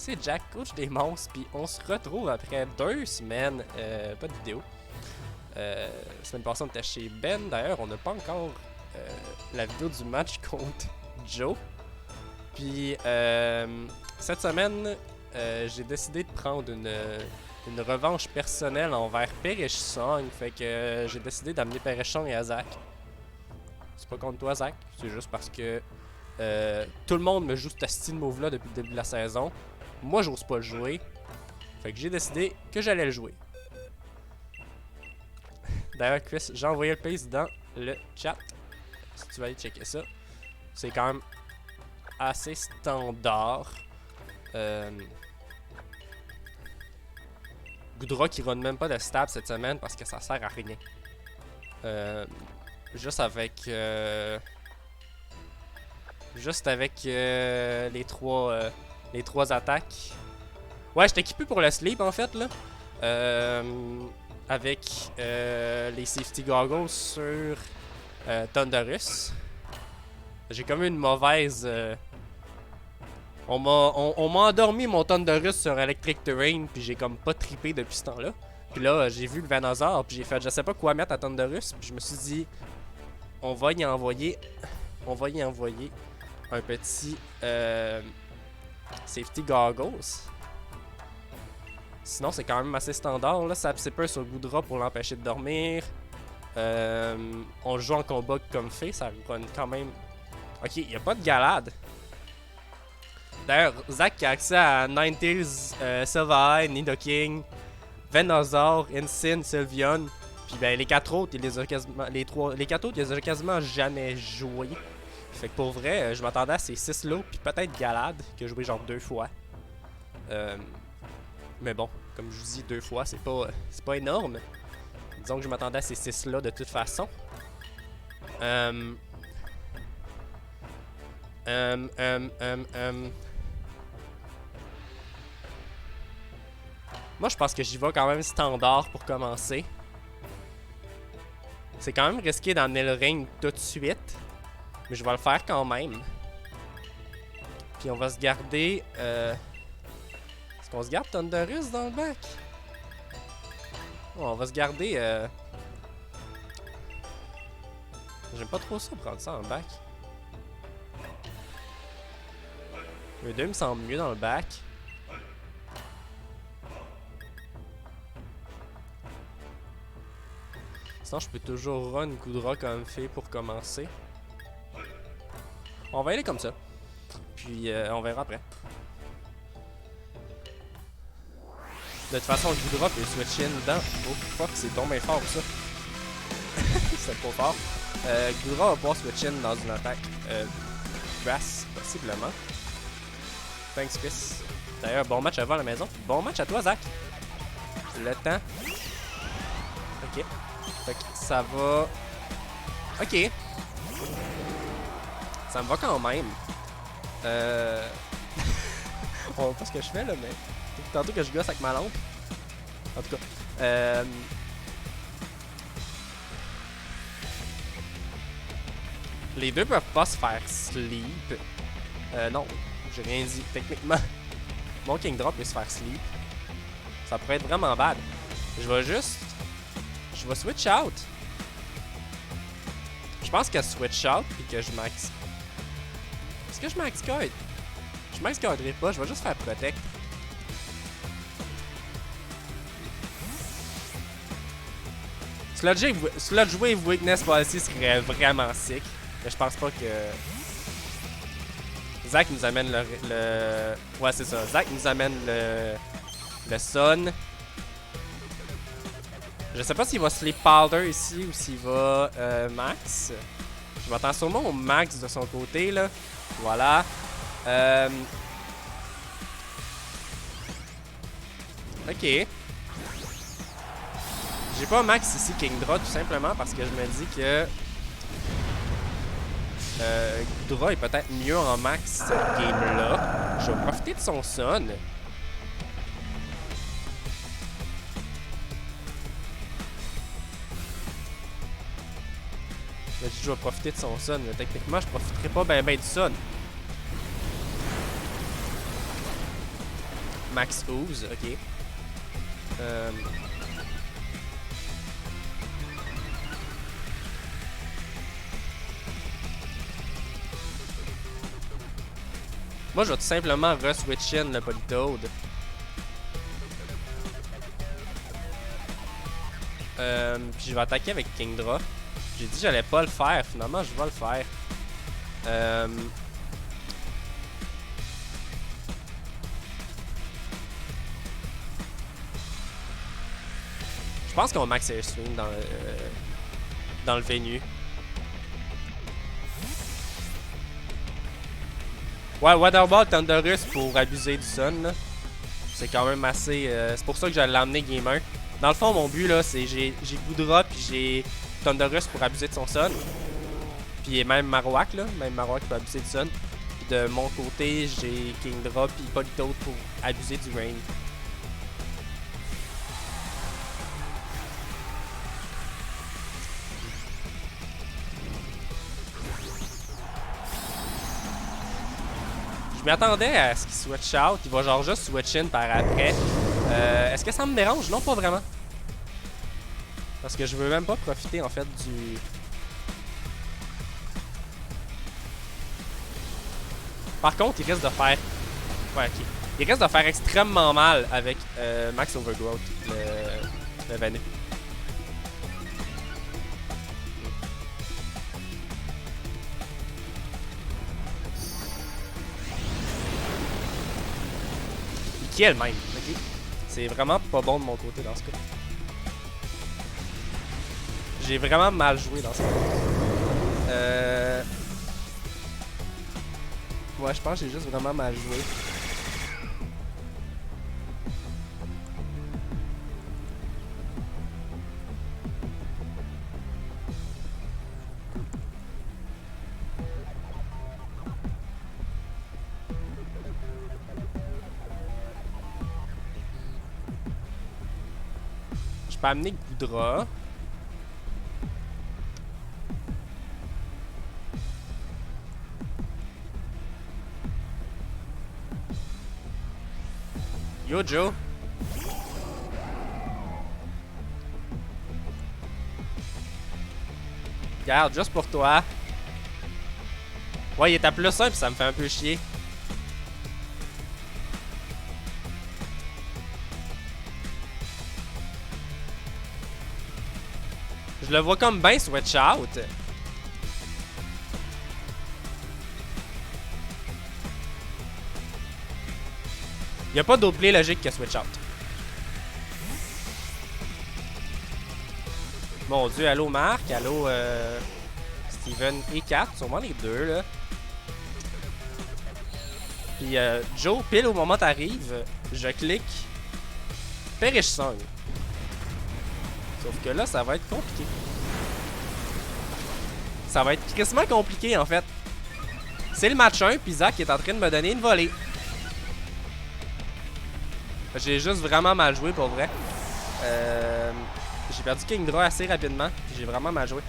c'est Jack, coach des monstres, puis on se retrouve après 2 semaines, pas de vidéo. La semaine passée, on était chez Ben, d'ailleurs, on n'a pas encore la vidéo du match contre Joe. Puis cette semaine, j'ai décidé de prendre une revanche personnelle envers Perechsong, fait que j'ai décidé d'amener Perechsong et Zach. C'est pas contre toi, Zach, c'est juste parce que tout le monde me joue ce style move là depuis le début de la saison. Moi, j'ose pas le jouer. Fait que j'ai décidé que j'allais le jouer. D'ailleurs, Chris, j'ai envoyé le pace dans le chat. Si tu vas aller checker ça. C'est quand même assez standard. Goodra qui run même pas de stab cette semaine parce que ça sert à rien. Juste avec les trois attaques. Ouais, j'étais équipé pour le sleep en fait là. Avec les safety goggles sur Thunderous. J'ai comme eu une mauvaise. On m'a endormi mon Thunderous sur Electric Terrain, puis j'ai comme pas trippé depuis ce temps-là. Puis là, j'ai vu le Venusaur, puis j'ai fait je sais pas quoi mettre à Thunderous, puis je me suis dit on va y envoyer un petit safety goggles. Sinon, c'est quand même assez standard. Là, ça peur sur Goodra pour l'empêcher de dormir. On joue en combat comme fait, ça run quand même. Ok, il n'y a pas de galade. D'ailleurs, Zach a accès à Ninetales, Sylvain, Nidoking, Venusaur, Incin, Sylveon. Puis ben, les 4 autres, il les a quasiment. Les 4 autres, il les a quasiment jamais joués. Fait que pour vrai, je m'attendais à ces 6-là, puis peut-être Galade, que j'ai joué genre 2 fois. Mais bon, comme je vous dis 2 fois, c'est pas énorme. Disons que je m'attendais à ces 6-là de toute façon. Moi, je pense que j'y vais quand même standard pour commencer. C'est quand même risqué d'emmener le ring tout de suite. Mais je vais le faire quand même. Puis on va se garder... Est-ce qu'on se garde Thunderous dans le bac? Oh, on va se garder... J'aime pas trop ça, prendre ça en bac. Le 2 me semble mieux dans le bac. Sinon, je peux toujours run Goodra comme fait pour commencer. On va y aller comme ça. Puis, on verra après. De toute façon, le Goodra peut switch in dans... Oh fuck, c'est tombé fort ça. C'est trop fort. Goodra va pouvoir switch in dans une attaque grass, possiblement. Thanks, Chris. D'ailleurs, bon match avant la maison. Bon match à toi, Zach. Le temps. Ok. Fait que ça va... Ok. Ça me va quand même. On voit pas ce que je fais là, mais... Tantôt que je gosse avec ma lampe. En tout cas. Les deux peuvent pas se faire sleep. Non, j'ai rien dit. Techniquement, mon King Drop peut se faire sleep. Ça pourrait être vraiment bad. Je vais switch out. Je pense que switch out et que je max. Est-ce que je max guard? Je max guarderai pas, je vais juste faire protect. Sludge Wave Weakness Policy serait vraiment sick. Mais je pense pas que... Zach nous amène le... Ouais, c'est ça. Zach nous amène le Sun. Je sais pas s'il va sleep Powder ici ou s'il va max. Je m'attends sûrement au max de son côté, là. Voilà. Ok. J'ai pas max ici Kingdra tout simplement parce que je me dis que Goodra est peut-être mieux en max cette game-là. Je vais profiter de son Sun. Je vais profiter de son Sun, mais techniquement je profiterai pas ben du Sun. Max Ooze, ok. Moi, je vais tout simplement re-switch in le Politoad. Puis je vais attaquer avec Kingdra. J'ai dit que j'allais pas le faire. Finalement, je vais le faire. Je pense qu'on va max air swing dans le venue. Ouais, Waterball Thunderous pour abuser du sun. C'est quand même assez. C'est pour ça que j'allais l'emmener Game 1. Dans le fond, mon but là, c'est j'ai Goodra puis j'ai Thunderous pour abuser de son sun. Puis même Marowak là, même Marowak peut abuser du sun. Puis de mon côté, j'ai Kingdra puis Politoad pour abuser du rain. Je m'attendais à ce qu'il switch out. Il va genre juste switch in par après. Est-ce que ça me dérange? Non, pas vraiment. Parce que je veux même pas profiter en fait du... Par contre, il risque de faire... Ouais, ok. Il risque de faire extrêmement mal avec Max Overgrowth, le Vanu. Qui est elle-même, ok? C'est vraiment pas bon de mon côté dans ce cas. J'ai vraiment mal joué dans ce cas. Ouais, je pense que j'ai juste vraiment mal joué. Je peux amener Goodra. Yo, Joe. Regarde, juste pour toi. Ouais, il est à plus 1 puis ça me fait un peu chier. Je le vois comme ben switch out. Il n'y a pas d'autre play logique que switch out. Mon dieu, allô Marc, allô Steven et Kat, sûrement les deux là. Puis Joe, pile au moment où t'arrives, je clique Perish Song. Sauf que là, ça va être compliqué. Ça va être crissement compliqué en fait. C'est le match 1, puis Zach est en train de me donner une volée. J'ai juste vraiment mal joué pour vrai. J'ai perdu Kingdra assez rapidement. J'ai vraiment mal joué.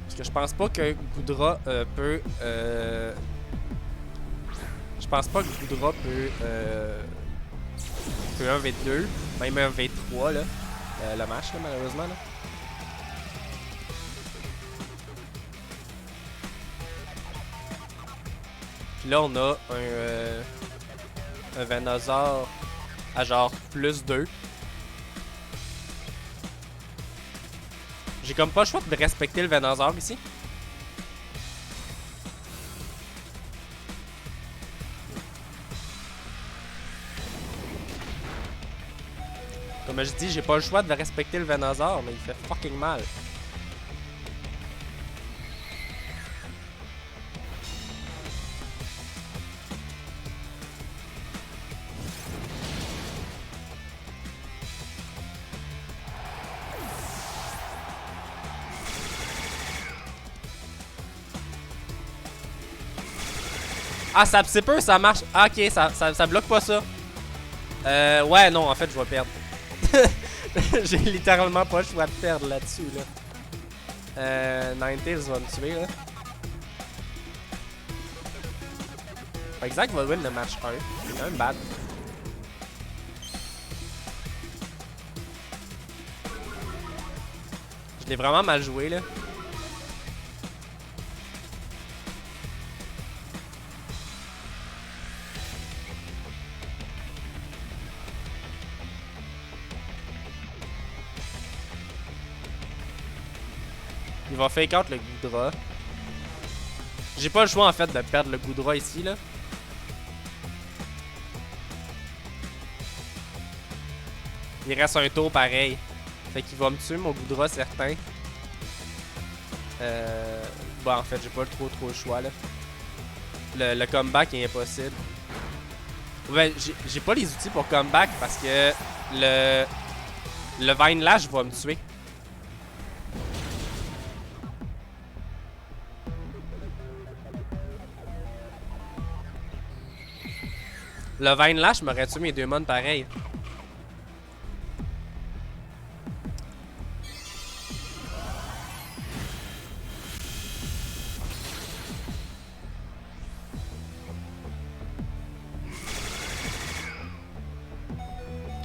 Parce que je pense pas que Goodra peut... Je pense pas que Goodra peut 1v2, même 1v3 là. Le match, là, malheureusement. Là. Puis là, on a un Venusaur à genre plus 2. J'ai comme pas le choix de respecter le Venusaur ici. Comme je dis, j'ai pas le choix de respecter le Venusaur, mais il fait fucking mal. Ah, ça c'est peu, ça marche. Ah, ok, ça bloque pas ça. Ouais, non, en fait, je vais perdre. J'ai littéralement pas le choix de perdre là-dessus, là. Ninetales va me tuer, là. Exact va win le match 1. C'est quand même bad. Je l'ai vraiment mal joué, là. Il va fake out le Goodra. J'ai pas le choix en fait de perdre le Goodra ici là. Il reste un tour pareil. Fait qu'il va me tuer mon Goodra certain. Bon en fait j'ai pas trop le choix là. Le comeback est impossible. Ouais, j'ai pas les outils pour comeback parce que le Vine Lash va me tuer. Le Vine Lash m'aurait tué mes deux mons pareil.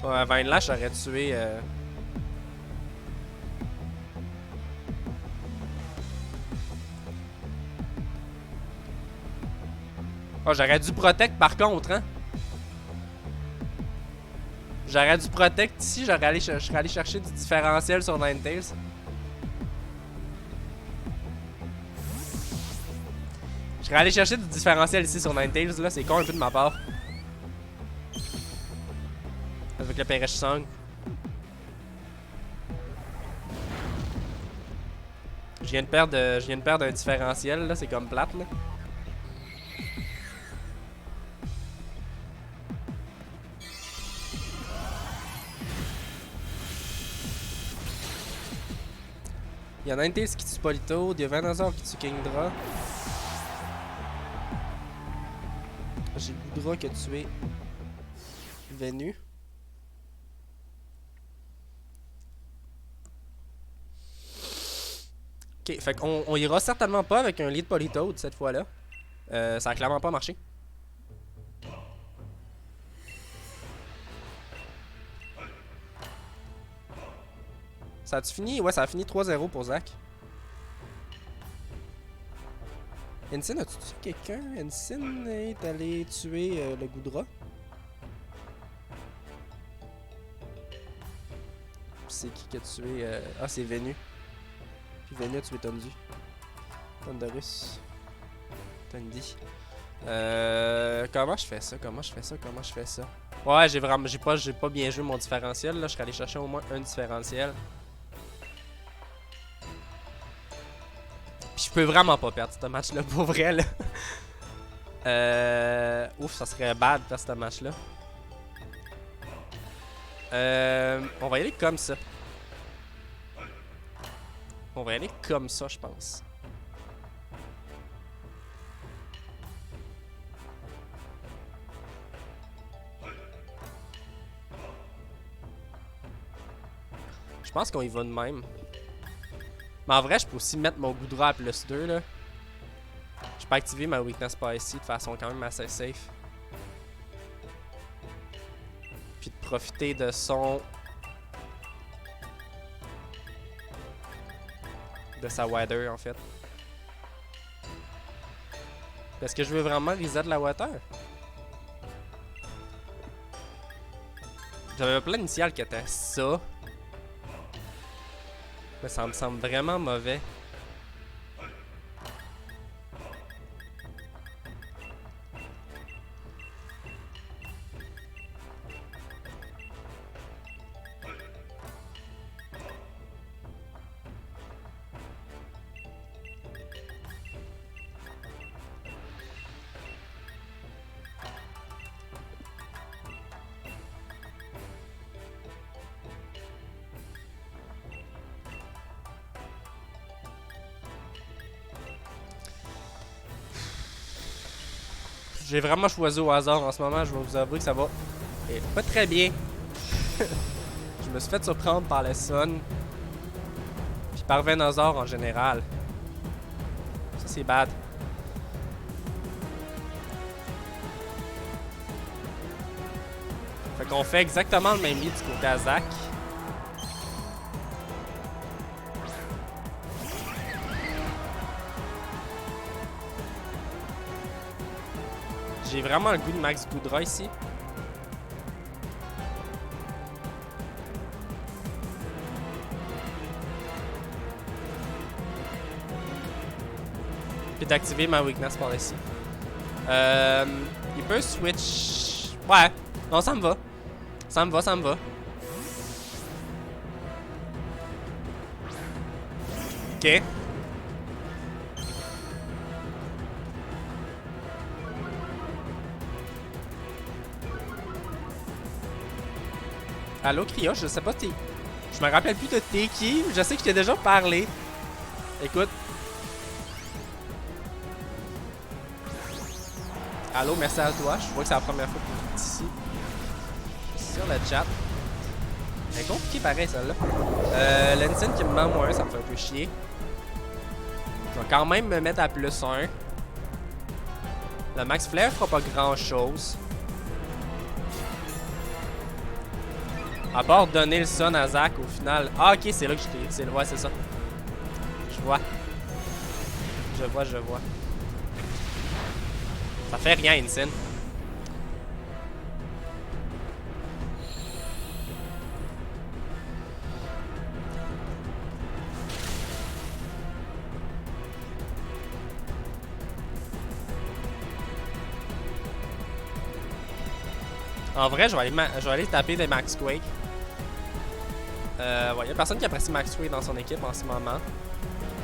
Ouais, Vine Lash aurait tué. Oh, j'aurais dû protect par contre, hein. J'aurais dû protect ici, je serais allé chercher du différentiel sur Ninetales. Je serais allé chercher du différentiel ici sur Ninetales, là, c'est con un peu de ma part. Avec le Perish Song. Je viens de perdre un différentiel, là, c'est comme plate, là. Il y a Ninetales qui tue Polito, il y a Venusaur qui tue Kingdra. J'ai Goodra qui a tué Venu. Ok, fait qu'on ira certainement pas avec un lead Politoad cette fois-là. Ça a clairement pas marché. Ça a-tu fini? Ouais, ça a fini 3-0 pour Zach. Ensign, as-tu tué quelqu'un? Ensign est allé tuer le Goodra. C'est qui a tué... Ah, c'est Venu. Puis Venu a tué Tondu. Thunderus. Tundi. Comment je fais ça? Ouais, j'ai pas bien joué mon différentiel, là. Je serais allé chercher au moins un différentiel. Puis je peux vraiment pas perdre ce match-là, pour vrai, là. Ouf, ça serait bad de faire ce match-là. On va y aller comme ça. Je pense. Je pense qu'on y va de même. Mais en vrai, je peux aussi mettre mon Goodra à +2 là. Je peux activer ma Weakness pas ici de façon quand même assez safe. Puis de profiter de son... de sa Water en fait. Est-ce que je veux vraiment reset la Water? J'avais un plan initial qui était ça. Mais ça me semble vraiment mauvais. J'ai vraiment choisi au hasard en ce moment, je vais vous avouer que ça va pas très bien. Je me suis fait surprendre par le Sun. Puis par Venusaur en général. Ça, c'est bad. Fait qu'on fait exactement le même lead du côté à Zach. J'ai vraiment le goût de Max Goodra ici. Puis d'activer ma weakness par ici. Il peut switch. Ouais, non, ça me va. Ça me va, ça me va. Ok. Allô, Cria, je sais pas t'es. Je me rappelle plus de t'es qui. Je sais que je t'ai déjà parlé. Écoute. Allô, merci à toi. Je vois que c'est la première fois que tu es ici. Sur le chat. C'est compliqué pareil, celle-là. L'Ensign qui me ment moins, ça me fait un peu chier. Je vais quand même me mettre à +1. Le Max Flare fera pas grand-chose. À part donner le Sun à Zach au final. Ah, ok, c'est là que je t'ai. Ouais, c'est ça. Je vois. Je vois, je vois. Ça fait rien, Ensign. En vrai, je vais aller taper des Max Quake. Ouais, y a personne qui apprécie Max Quake dans son équipe en ce moment.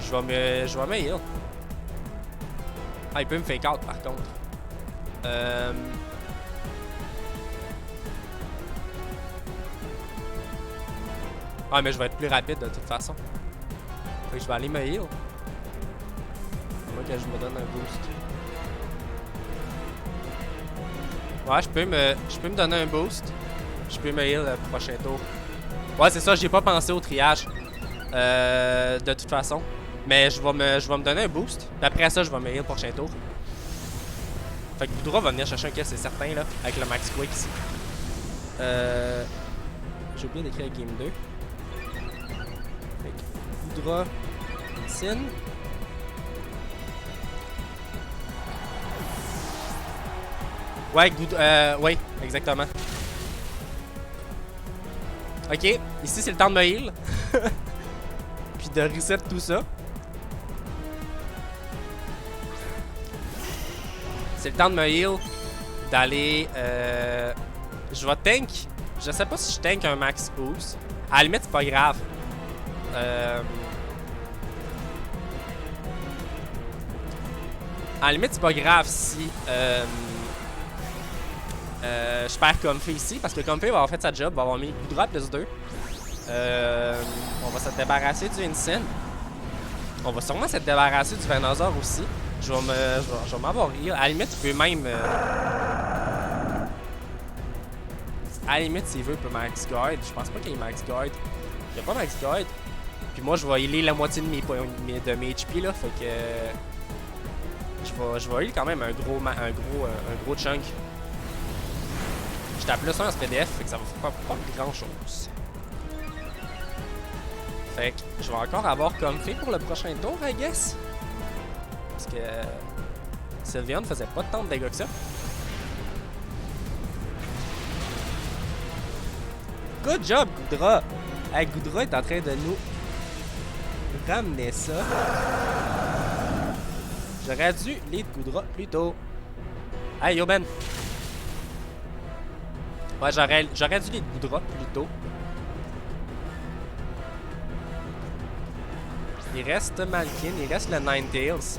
Je vais me heal. Ah, il peut me fake out par contre. Ah, mais je vais être plus rapide de toute façon. Fait que je vais aller me heal. Moi que je me donne un boost. Ouais, je peux me donner un boost. Je peux me heal le prochain tour. Ouais, c'est ça, j'ai pas pensé au triage. De toute façon. Mais je vais me donner un boost. Puis après ça, je vais me heal le prochain tour. Fait que Goodra va venir chercher un kill, c'est certain, là. Avec le Max Quake ici. J'ai oublié d'écrire Game 2. Fait que Goodra, Sin. Ouais, ouais, exactement. Ok, ici c'est le temps de me heal. Puis de reset tout ça. C'est le temps de me heal. D'aller. Je vais tank. Je sais pas si je tank un max boost. À la limite, c'est pas grave. À la limite, c'est pas grave si. Je perds Comfy ici parce que Comfy va avoir fait sa job, va avoir mis Goodra +2. On va se débarrasser du Ensign. On va sûrement se débarrasser du Venusaur aussi. Je vais m'avoir heal. À la limite, il peut même. À la limite, s'il veut, il peut Max Guard. Je pense pas qu'il y ait Max Guard. Il n'y a pas Max Guard. Puis moi, je vais healer la moitié de mes HP là. Fait que. Je vais heal quand même un gros chunk. J'étais à +1 en SPDF, fait que ça va faire pas grand chose. Fait que je vais encore avoir Comfy pour le prochain tour, I guess. Parce que Sylveon ne faisait pas tant de dégâts que ça. Good job, Goodra! Hey, Goodra est en train de nous ramener ça. J'aurais dû lead Goodra plus tôt. Hey, yo Ben! Ouais, j'aurais dû lead Goodra plus tôt. Il reste Malkin, il reste le Ninetales.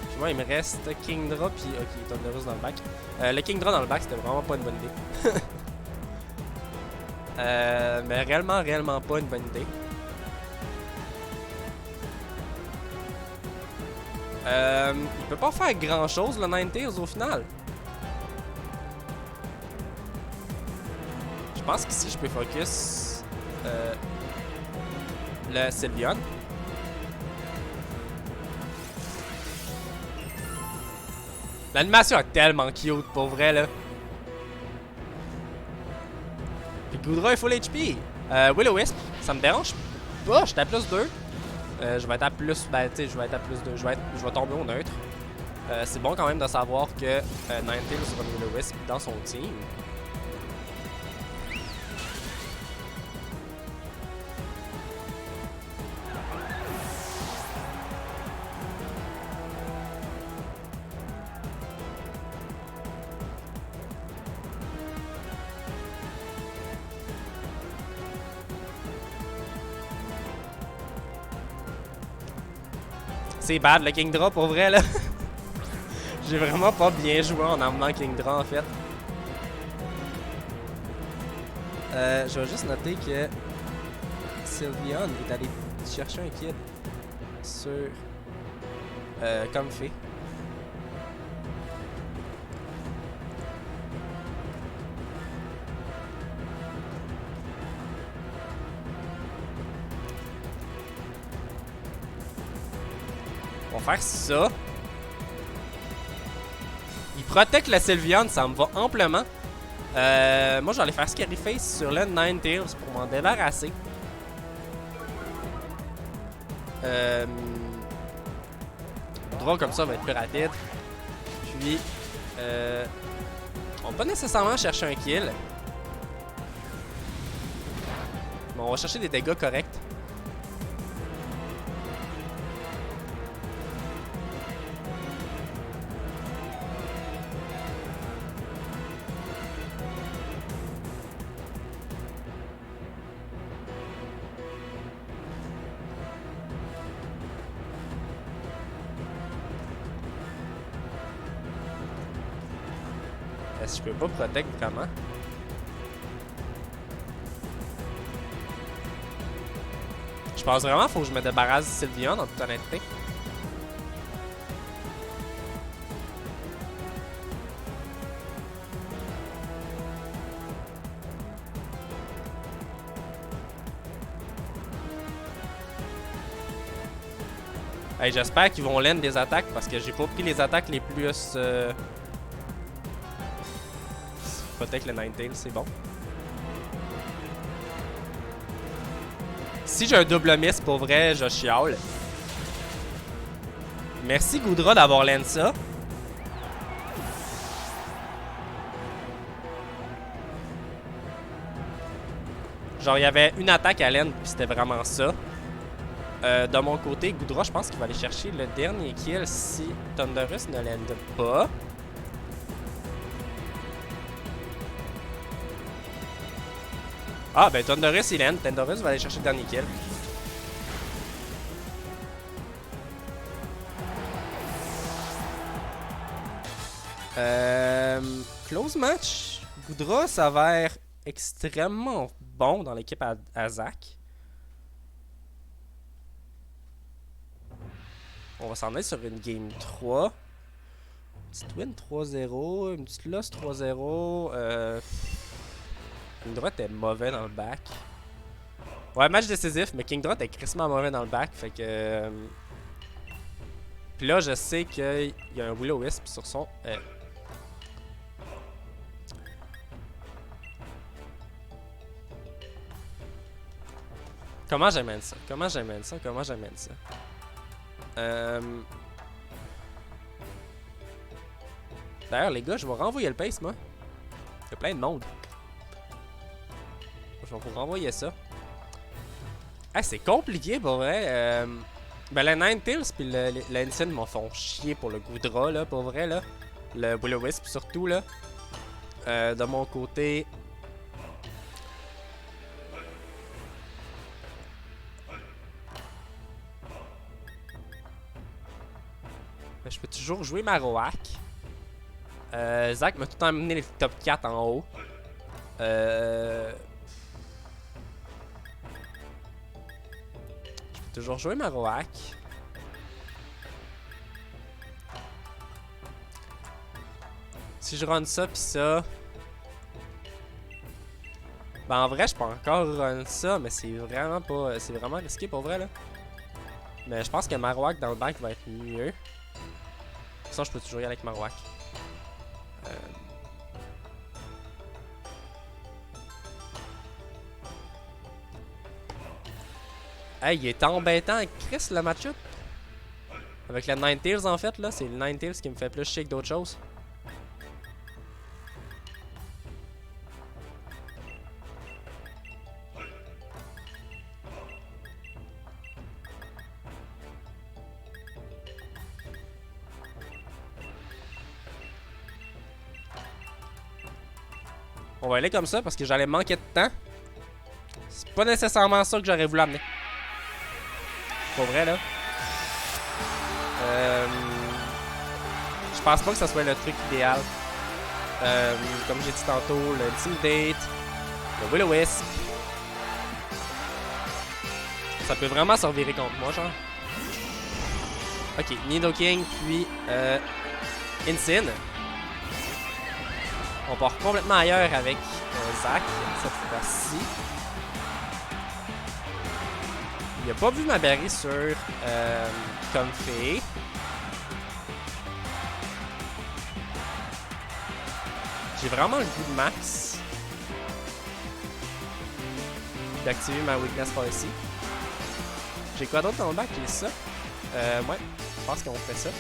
Puis moi, il me reste Kingdra, puis ok, Thunderous dans le bac. Le Kingdra dans le bac, c'était vraiment pas une bonne idée. Mais réellement pas une bonne idée. Il peut pas faire grand chose le Ninetales au final. Je pense qu'ici je peux focus le Sylveon. L'animation est tellement cute pour vrai là. Puis Goodra est full HP. Will-O-Wisp, ça me dérange pas, j'étais à plus 2. Je vais être à plus. Ben, tu sais, je vais être à plus 2. Je vais tomber au neutre. C'est bon quand même de savoir que Ninetales sera Will-O-Wisp dans son team. C'est bad le Kingdra pour vrai là. J'ai vraiment pas bien joué en emmenant Kingdra en fait. Je vais juste noter que Sylveon est allé chercher un kid sur Comfey. On va faire ça. Il protège le Sylveon, ça me va amplement. Moi, je vais aller faire Scary Face sur le Ninetales pour m'en débarrasser. Draw comme ça va être plus rapide. Puis, on va pas nécessairement chercher un kill. Mais on va chercher des dégâts corrects. Est-ce que je peux pas protect vraiment? Je pense vraiment qu'il faut que je me débarrasse de Sylveon en toute honnêteté. Hey, j'espère qu'ils vont land des attaques parce que j'ai pas pris les attaques les plus... Protect le Ninetales, c'est bon. Si j'ai un double miss, pour vrai, je chiale. Merci Goodra d'avoir land ça. Genre, il y avait une attaque à land, puis c'était vraiment ça. De mon côté, Goodra, je pense qu'il va aller chercher le dernier kill si Thundurus ne land pas. Ah, ben Thundurus il land. Thundurus va aller chercher le dernier kill. Close match. Goodra s'avère extrêmement bon dans l'équipe à Zach. On va s'en aller sur une game 3. Petite win 3-0, une petite loss 3-0. Kingdra est mauvais dans le back. Ouais, match décisif, mais Kingdra est crissement mauvais dans le back. Fait que. Puis là, je sais qu'il y a un Will-O-Wisp sur son. Comment j'amène ça? Comment j'amène ça? Comment j'amène ça? D'ailleurs, les gars, je vais renvoyer le pace, moi. Il y a plein de monde. Je vais vous renvoyer ça. Ah, c'est compliqué pour vrai. Ben, le Ninetales puis l'Ensign m'en font chier pour le Goodra, là, pour vrai, là. Le Will-O-Wisp surtout, là. De mon côté. Ben, je peux toujours jouer Marowak. Zach m'a tout le temps amené les top 4 en haut. Je peux toujours jouer Marowak. Si je run ça pis ça... Ben en vrai, je peux encore run ça, mais c'est vraiment pas... C'est vraiment risqué pour vrai, là. Mais je pense que Marowak dans le back va être mieux. Sinon, je peux toujours y aller avec Marowak. Hey, il est embêtant avec Chris, le match-up. Avec le Ninetales, en fait, là. C'est le Ninetales qui me fait plus chier que d'autres choses. On va aller comme ça parce que j'allais manquer de temps. C'est pas nécessairement ça que j'aurais voulu amener. Pour vrai, là. Je pense pas que ça soit le truc idéal. Comme j'ai dit tantôt, le Intimidate, le Will-O-Wisp. Ça peut vraiment se revirer contre moi, genre. Ok, Nidoking, puis Incine. On part complètement ailleurs avec Zach, cette fois-ci. Il a pas vu ma berry sur Comfey. J'ai vraiment le goût de max d'activer ma Weakness Policy. J'ai quoi d'autre dans le bac? J'ai ça. Ouais, je pense qu'on fait ça.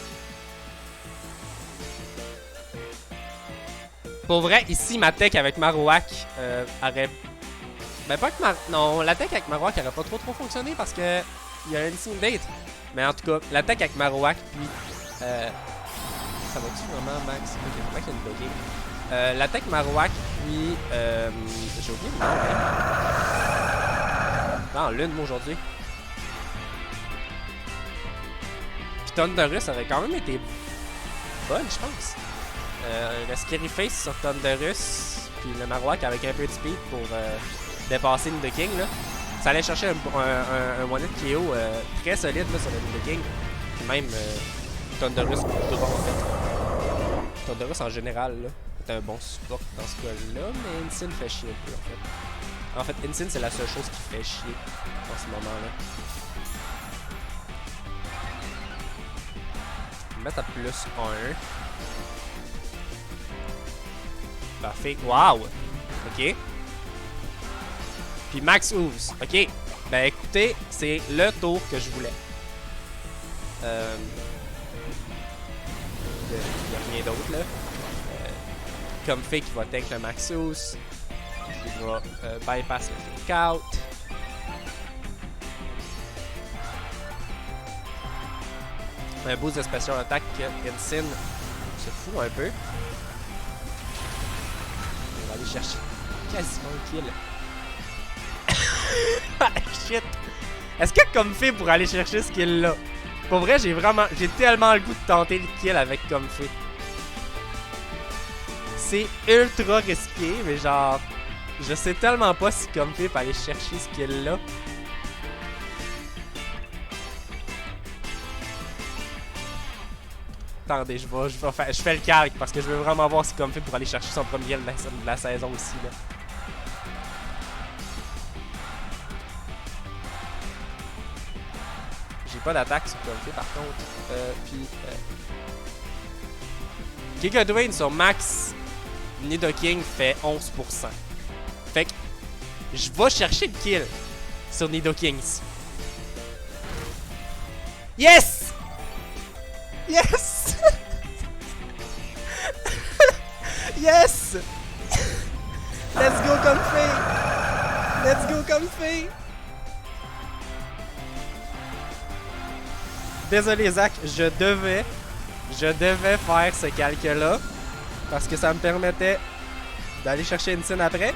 Pour vrai, ici, ma tech avec Marowak aurait... Ben pas que non, la tech avec Marowak aurait pas trop fonctionné parce que il y a un Intimidate. Mais en tout cas, la tech avec Marowak, puis... ça va-tu vraiment max? Ok, faut pas qu'il y ait une bugging. La tech Marowak, puis... j'ai oublié le nom, non, l'une, moi, aujourd'hui. Puis Thunderous aurait quand même été bonne, je pense. Le Scary Face sur Thunderous, puis le Marowak avec un peu de speed pour dépasser Nidoking, là. Ça allait chercher un one-hit KO très solide là, sur le Nidoking. Puis même Thunderous pour en fait. Thunderous en général, là, est un bon support dans ce cas-là, mais Incine fait chier un peu, en fait. En fait, Incine, c'est la seule chose qui fait chier en ce moment-là. Je vais mettre à plus 1. Parfait. Wow! Ok. Puis Max Ooze. Ok. Ben écoutez, c'est le tour que je voulais. Il n'y a rien d'autre là. Comfey qui va tank le Max Ooze. Qui va bypass le Fake Out. Un boost de special attack que Incine se fout un peu. On va aller chercher quasiment un kill. Shit! Est-ce que Comfey pour aller chercher ce kill là? Pour vrai, j'ai tellement le goût de tenter le kill avec Comfey. C'est ultra risqué, mais genre, je sais tellement pas si Comfey peut aller chercher ce kill là. Attendez, je fais le calque parce que je veux vraiment voir si Comfey pour aller chercher son premier kill de la saison aussi là. J'ai pas d'attaque sur Comfey par contre. Giga Drain sur Max Nidoking fait 11%. Fait que je vais chercher le kill sur Nidoking ici. Yes! Yes! Yes! Let's go Comfey! Let's go Comfey! Désolé Zach, je devais faire ce calque-là parce que ça me permettait d'aller chercher une scène après.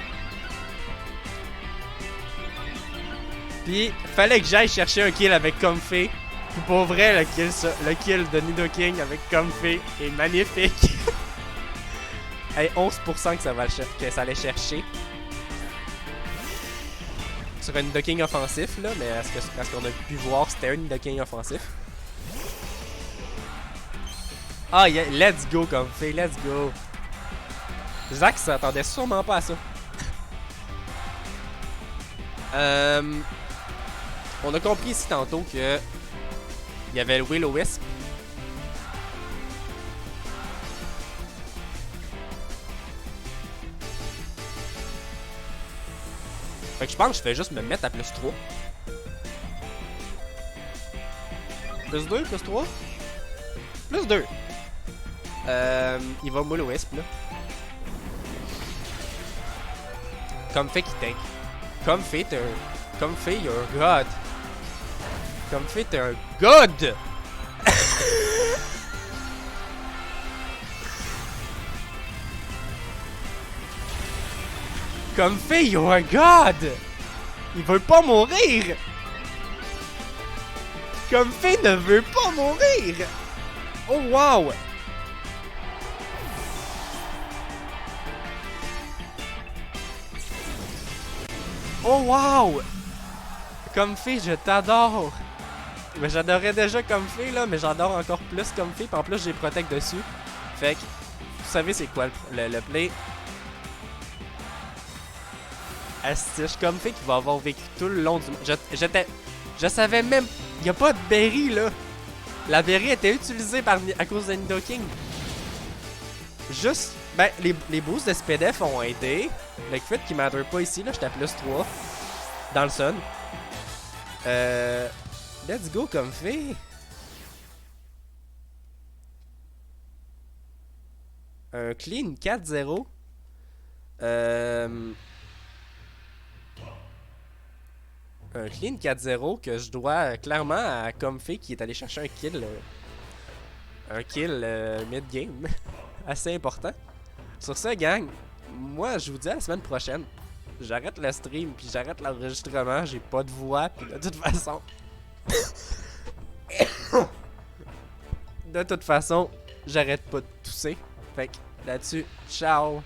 Puis fallait que j'aille chercher un kill avec Comfey. Puis pour vrai, le kill de Nidoking avec Comfey est magnifique. Hey, 11% que ça allait chercher. Sur un Nidoking offensif là, mais à ce qu'on a pu voir, c'était un Nidoking offensif. Ah, yeah, let's go Comfey, let's go. Zach s'attendait sûrement pas à ça. On a compris ici tantôt que il y avait le Will-O-Wisp. Fait que je pense que je vais juste me mettre à plus 3. Plus 2, plus 3. Plus 2. Il va Will-O-Wisp là. Comfey qui tank. Comfey, t'es un... Comfey, you're a god. Comfey, t'es un god! Comfey, you're a god! Il veut pas mourir! Comfey ne veut pas mourir! Oh wow! Oh wow! Comfey, je t'adore! Mais j'adorais déjà Comfey là, mais j'adore encore plus Comfey, pis en plus j'ai Protect dessus. Fait que, vous savez c'est quoi le play? Astiche Comfey qui va avoir vécu tout le long du... Je savais même... Y'a a pas de berry là! La berry était utilisée à cause de Nidoking. Juste... Ben, les boosts de SPDF ont aidé. Le crit qui matter pas ici, là, j'étais à plus 3. Dans le sun. Let's go, Comfey. Un clean 4-0. Un clean 4-0 que je dois clairement à Comfey qui est allé chercher un kill. Mid-game. Assez important. Sur ce, gang, moi, je vous dis à la semaine prochaine. J'arrête le stream, puis j'arrête l'enregistrement. J'ai pas de voix, puis de toute façon... de toute façon, j'arrête pas de tousser. Fait que là-dessus, ciao!